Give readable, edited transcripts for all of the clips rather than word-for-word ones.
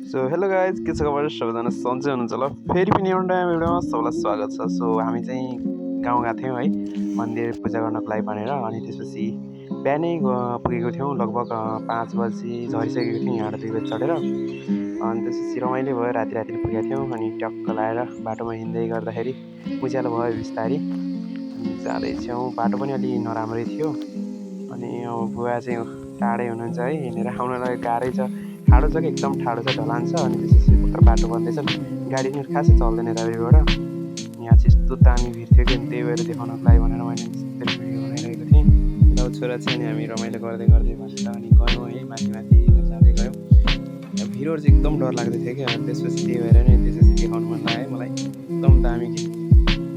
So hello guys के छ खबर सबैजना सन्चै हुनुहुन्छ होला फेरि पनि एउटा नयाँ भिडियोमा सबैलाई स्वागत छ। सो हामी चाहिँ गाउँ गएको थियौँ है मन्दिर पूजा गर्नको लागि भनेर। अनि त्यसपछि बिहानै पुगेको थियौँ लगभग 5 बजी झरिसकेको थियौँ यहाँबाट 2 बजी चढेर। अनि त्यसपछि रमाइलो भयो, राति राति पुगेका थियौँ। अनि टक्क लाएर बाटोमा हिँड्दै गर्दाखेरि उज्यालो भयो बिस्तारै। अनि जाँदैछौँ, बाटो पनि अलि नराम्रै थियो। अनि अब बुवा चाहिँ टाढै हुनुहुन्छ है, हिँडेर आउनलाई गाह्रै छ, ठाडो छ कि एकदम ठाडो छ, ढलान छ। अनि त्यसपछि भर्खर बाटो बन्दैछ, गाडी पनि खासै चल्दैन यताबाट। यहाँ चाहिँ यस्तो दामी भिड थियो कि त्यही भएर देखाउनको लागि भनेर मैले यस्तै भिडियो बनाइरहेको थिएँ। दाउ छोरा चाहिँ अनि हामी रमाइलो गर्दै गर्दै भनेर अनि गयौँ है, माथि माथि जाँदै गयौँ। भिडहरू चाहिँ एकदम डर लाग्दै थियो कि। अनि त्यसपछि त्यही भएर नै त्यसपछि देखाउनु मन लाग्यो मलाई, एकदम दामी कि।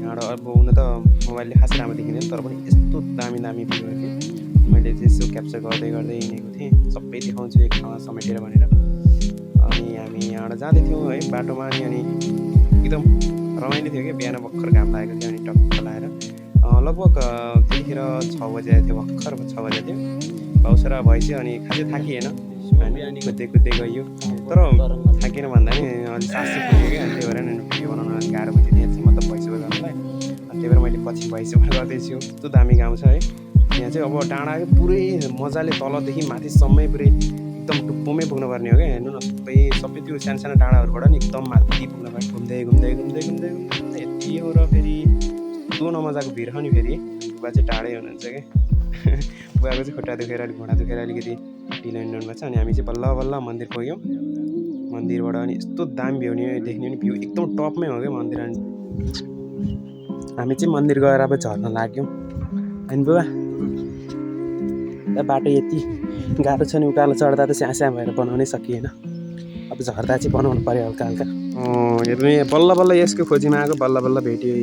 यहाँबाट अब हुन त मोबाइलले खासै राम्रो देखिँदैन, तर पनि यस्तो दामी दामी भिडियोहरू थियो। मैले चाहिँ यसो क्याप्चर गर्दै गर्दै हिँडेको थिएँ, सबै देखाउँछु एक ठाउँमा समेटेर भनेर। अनि हामी यहाँबाट जाँदै थियौँ है बाटोमा। अनि एकदम रमाइलो थियो कि। बिहान भर्खर घाम लागेको थियो, अनि टक्क लाएर लगभग त्यतिखेर 6 बजी आएको थियो, भर्खर 6 बजी थियो। भाउसरा भएपछि अनि खासै थाकिएन, हामी कुद्दै कुद्दै गयो। तर थाकेन भन्दा नि अलिक सासै पुग्यो क्या। त्यही भएर भिडियो बनाउन अलिक गाह्रो भयो त्यहाँ चाहिँ, मतलब भोइस ओभर गर्नलाई। अनि त्यही भएर मैले पछि भोइस ओभर गर्दैछु। यस्तो दामी गाउँ छ है यहाँ चाहिँ। अब डाँडा पुरै मजाले तलदेखि माथिसम्मै पुरै एकदम टुप्पोमै पुग्नुपर्ने हो क्या। हेर्नु न, सबै त्यो सानो सानो डाँडाहरूबाट नि एकदम माथि पुग्नुपर्ने। घुम्दै घुम्दै घुम्दै घुम्दै घुम्दै यति हो। र फेरि यस्तो नमजाको भिड छ नि। फेरि बुवा चाहिँ टाढै हुनुहुन्छ क्या। बुवाको चाहिँ खुट्टा दुखेर अलिक घुँडा दुखेर अलिकति ढिलो हिँड्नु भएको छ। अनि हामी चाहिँ बल्ल बल्ल मन्दिर पुग्यौँ। मन्दिरबाट अनि यस्तो दामी भ्यू नि देख्ने नि, भ्यू एकदम टपमै हो क्या मन्दिर। अनि हामी चाहिँ मन्दिर गएर अब झर्न लाग्यौँ। अनि बुवा बाटो यति गाह्रो छ नि, उकालो चढ्दा त स्याहाँ भएर बनाउनै सकिएन। अब झर्दा चाहिँ बनाउनु पऱ्यो हल्का हल्का। हेर्नु यहाँ बल्ल बल्ल यसको खोजीमा आएको, बल्ल बल्ल भेट्यो।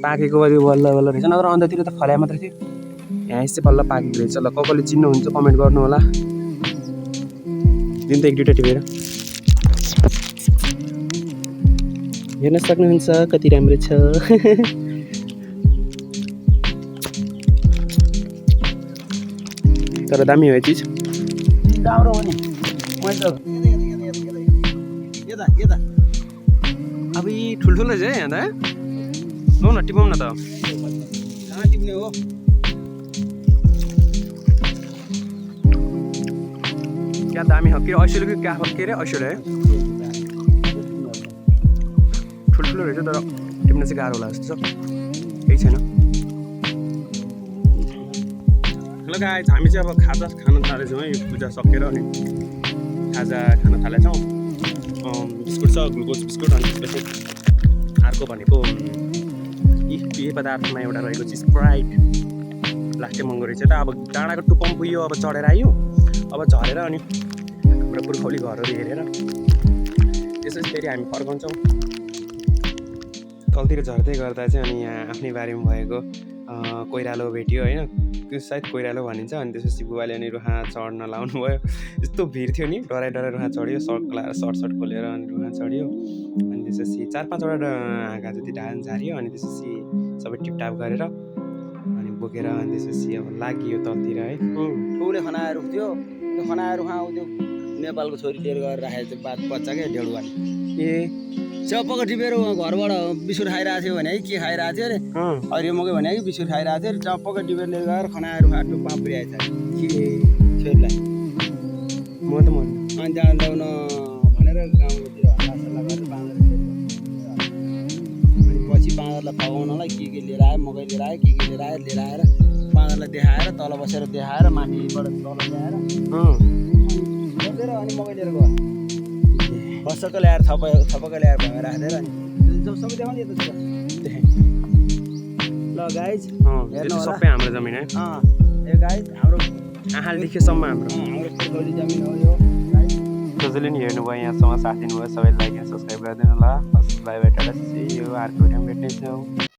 पाकेको यो बल्ल बल्ल रहेछ, नत्र अन्त्यतिर त फल्या मात्रै थियो। यहाँ चाहिँ बल्ल पाकेको रहेछ। ल कसले चिन्नुहुन्छ कमेन्ट गर्नु होला, जुन त 1-2टा टिपेर हेर्न सक्नुहुन्छ कति राम्रो छ। तर दामी हो चिज, राम्रो हो नि। अब यी ठुल्ठुलो रहेछ है यहाँ त। लौ न टिपौँ न त। कहाँ टिप्ने हो? क्या दामी हो कि ऐसोले कि क्या के अरे ऐसोले है। ठुल्ठुलो रहेछ तर टिप्न चाहिँ गाह्रो होला जस्तो छ, केही छैन। ल गाइज हामी चाहिँ अब खाजा खान थालेछौँ है, यो पूजा सकेर। अनि खाजा खान थालेछौँ। बिस्कुट छ, ग्लुकोज बिस्कुट। अनि त्यसपछि अर्को भनेको यी पेय पदार्थमा एउटा रहेको चाहिँ स्प्राइट, लास्टै महँगो रहेछ त। अब डाँडाको टुप्पोमा पुग्यो, अब चढेर आयो, अब झरेर अनि हाम्रो पुर्खौली घरहरू हेरेर त्यसपछि फेरि हामी फर्काउँछौँ। तलतिर झर्दै गर्दा चाहिँ अनि यहाँ आफ्नै बारीमा भएको कोइरालो भेट्यो होइन, त्यो सायद कोइरालो भनिन्छ। अनि त्यसपछि बुबाले अनि रुखा चढ्न लाउनु भयो। यस्तो भिड थियो नि, डराइ डराइ रुखा चढ्यो, सर्ट लाएर सर्ट खोलेर अनि रुखा चढ्यो। अनि त्यसपछि 4-5वटा हाँगा जति ढाल झाऱ्यो। अनि त्यसपछि सबै टिपटाप गरेर अनि बोकेर अनि त्यसपछि अब लागियो तलतिर है। ठुलो खनाएर थियो, त्यो खनाएर रुखा त्यो नेपालको छोरी लिएर गएर राखेको थियो बच्चा क्या, डेढुवा चप्पको टिपेर घरबाट बिस्कुट खाइरहेको थियो भने है, के खाइरहेको थियो अरे हरियो मकै भने कि बिस्कुट खाइरहेको थियो। चप्पको टिपेर लिएर गएर खनाएर रुखा टुप्पा पुर्याएको छ छोरीलाई। म त मन अनि त्यहाँ ल्याउन भनेर गाउँतिर हल्लासल्लाह गरेर बाँदर, अनि पछि बाँदरलाई फगाउनलाई के लिएर आयो, मकै लिएर आयो, के लिएर आयो, लिएर आएर बाँदरलाई देखाएर तल बसेर देखाएर माथिबाट तल ल्याएर बसेर अनि मकै लिएर गयो। बसक्क ल्याएर थपक्क ल्याएर भएर राखेर अनि सबै देखाउने त देखाएँ। ल गाइज हेर्नु सबै हाम्रो जमिन है। ए गाइज हाम्रो आहालदेखिसम्म हाम्रो पुर्खौली जमिन हो यो। जसले नि हेर्नुभयो यहाँसम्म साथ दिनुभयो सबैलाई लाइक एन्ड सब्सक्राइब गरिदिनु होला। Bye bye, tata, see you. अर्को भिडियोमा भेट्नेछौँ।